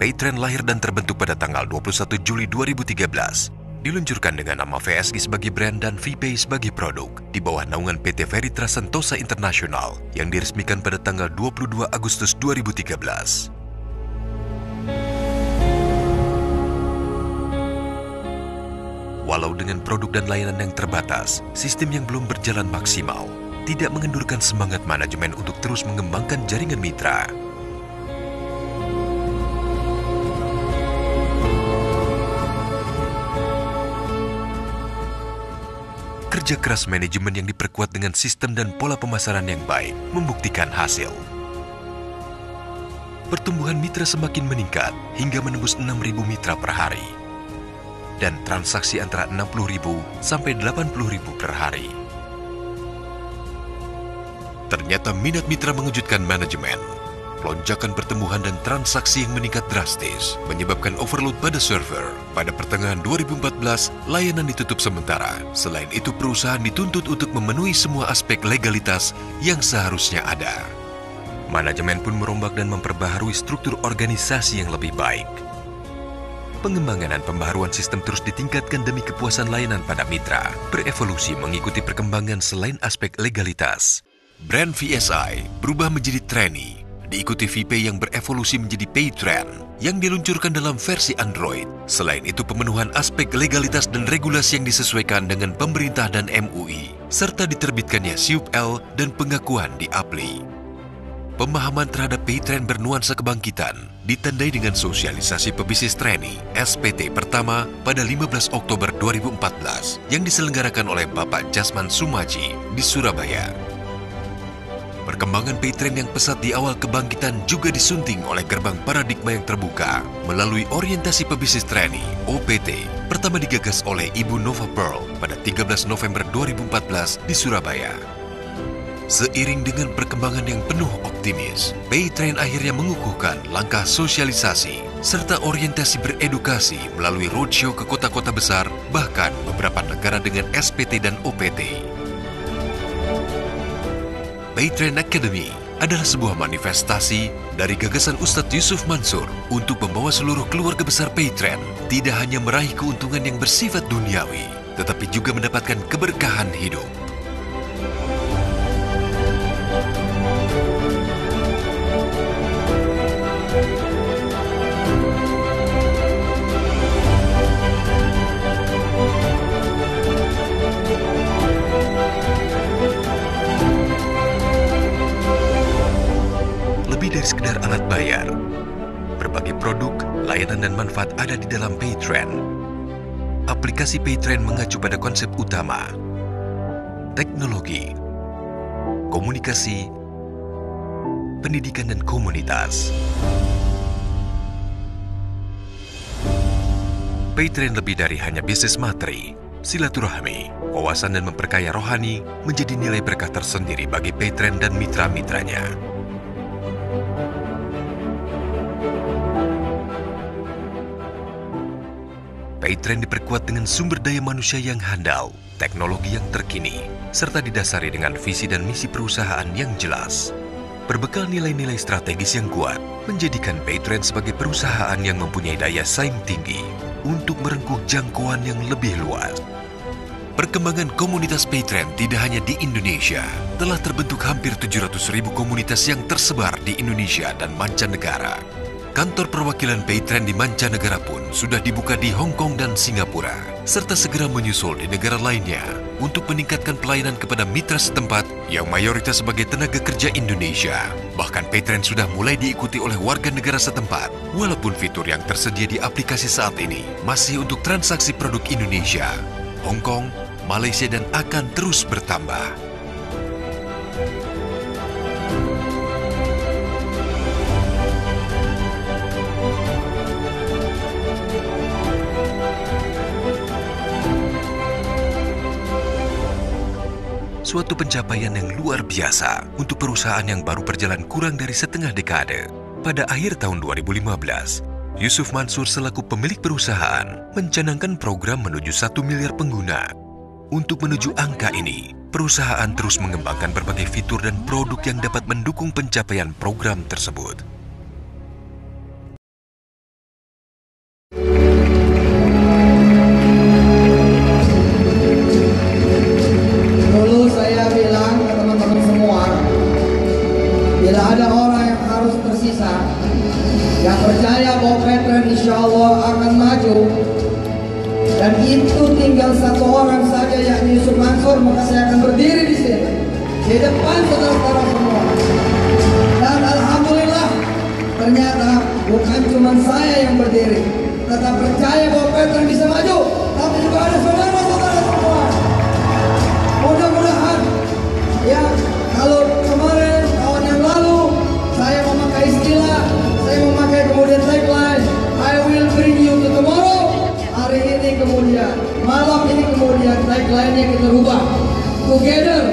Paytrend lahir dan terbentuk pada tanggal 21 Juli 2013. Diluncurkan dengan nama VSG sebagai brand dan VPay sebagai produk di bawah naungan PT Veritra Sentosa International yang diresmikan pada tanggal 22 Agustus 2013. Walau dengan produk dan layanan yang terbatas, sistem yang belum berjalan maksimal tidak mengendurkan semangat manajemen untuk terus mengembangkan jaringan mitra. Kerja keras manajemen yang diperkuat dengan sistem dan pola pemasaran yang baik membuktikan hasil. Pertumbuhan mitra semakin meningkat hingga menembus 6.000 mitra per hari. Dan transaksi antara 60.000 sampai 80.000 per hari. Ternyata minat mitra mengejutkan manajemen. Lonjakan pertumbuhan dan transaksi yang meningkat drastis menyebabkan overload pada server. Pada pertengahan 2014, layanan ditutup sementara. Selain itu, perusahaan dituntut untuk memenuhi semua aspek legalitas yang seharusnya ada. Manajemen pun merombak dan memperbaharui struktur organisasi yang lebih baik. Pengembangan dan pembaharuan sistem terus ditingkatkan demi kepuasan layanan pada mitra, berevolusi mengikuti perkembangan selain aspek legalitas. Brand VSI berubah menjadi Trendy, diikuti VPay yang berevolusi menjadi Paytrend yang diluncurkan dalam versi Android. Selain itu, pemenuhan aspek legalitas dan regulasi yang disesuaikan dengan pemerintah dan MUI, serta diterbitkannya SIUP-L dan pengakuan di APLI. Pemahaman terhadap Paytrend bernuansa kebangkitan ditandai dengan sosialisasi pebisnis Trendy SPT pertama pada 15 Oktober 2014 yang diselenggarakan oleh Bapak Jasman Sumaji di Surabaya. Perkembangan Paytrend yang pesat di awal kebangkitan juga disunting oleh gerbang paradigma yang terbuka melalui orientasi pebisnis Trendy OPT pertama digagas oleh Ibu Nova Pearl pada 13 November 2014 di Surabaya. Seiring dengan perkembangan yang penuh optimis, Paytrend akhirnya mengukuhkan langkah sosialisasi serta orientasi beredukasi melalui roadshow ke kota-kota besar, bahkan beberapa negara dengan SPT dan OPT. Paytrend Academy adalah sebuah manifestasi dari gagasan Ustadz Yusuf Mansur untuk membawa seluruh keluarga besar Paytrend tidak hanya meraih keuntungan yang bersifat duniawi, tetapi juga mendapatkan keberkahan hidup. Lebih dari sekedar alat bayar, berbagai produk, layanan dan manfaat ada di dalam Paytrend. Aplikasi Paytrend mengacu pada konsep utama, teknologi, komunikasi, pendidikan dan komunitas. Paytrend lebih dari hanya bisnis materi, silaturahmi, wawasan dan memperkaya rohani menjadi nilai berkah tersendiri bagi Paytrend dan mitra-mitranya. Paytrend diperkuat dengan sumber daya manusia yang handal, teknologi yang terkini, serta didasari dengan visi dan misi perusahaan yang jelas. Berbekal nilai-nilai strategis yang kuat, menjadikan Paytrend sebagai perusahaan yang mempunyai daya saing tinggi untuk merengkuh jangkauan yang lebih luas. Perkembangan komunitas Paytrend tidak hanya di Indonesia, telah terbentuk hampir 700.000 komunitas yang tersebar di Indonesia dan mancanegara. Kantor perwakilan Paytrend di mancanegara pun sudah dibuka di Hong Kong dan Singapura, serta segera menyusul di negara lainnya untuk meningkatkan pelayanan kepada mitra setempat yang mayoritas sebagai tenaga kerja Indonesia. Bahkan Paytrend sudah mulai diikuti oleh warga negara setempat, walaupun fitur yang tersedia di aplikasi saat ini masih untuk transaksi produk Indonesia, Hong Kong, Malaysia dan akan terus bertambah. Suatu pencapaian yang luar biasa untuk perusahaan yang baru berjalan kurang dari setengah dekade. Pada akhir tahun 2015, Yusuf Mansur selaku pemilik perusahaan mencanangkan program menuju 1 miliar pengguna. Untuk menuju angka ini, perusahaan terus mengembangkan berbagai fitur dan produk yang dapat mendukung pencapaian program tersebut. percaya bahwa Veteran insya Allah akan maju. Dan itu tinggal satu orang saja, yakni Yusuf Mansur. Maka saya akan berdiri di sini di depan saudara-saudara semua. Dan alhamdulillah, ternyata bukan cuma saya yang berdiri, tetap percaya bahwa Veteran bisa maju, tapi juga ada saudara-saudara semua. Mudah-mudahan ya, kalau kemarin tahun yang lalu saya memakai istilah, saya memakai kemudian tagline, I will bring you to tomorrow. Hari ini kemudian, malam ini kemudian tagline-nya kita rubah, together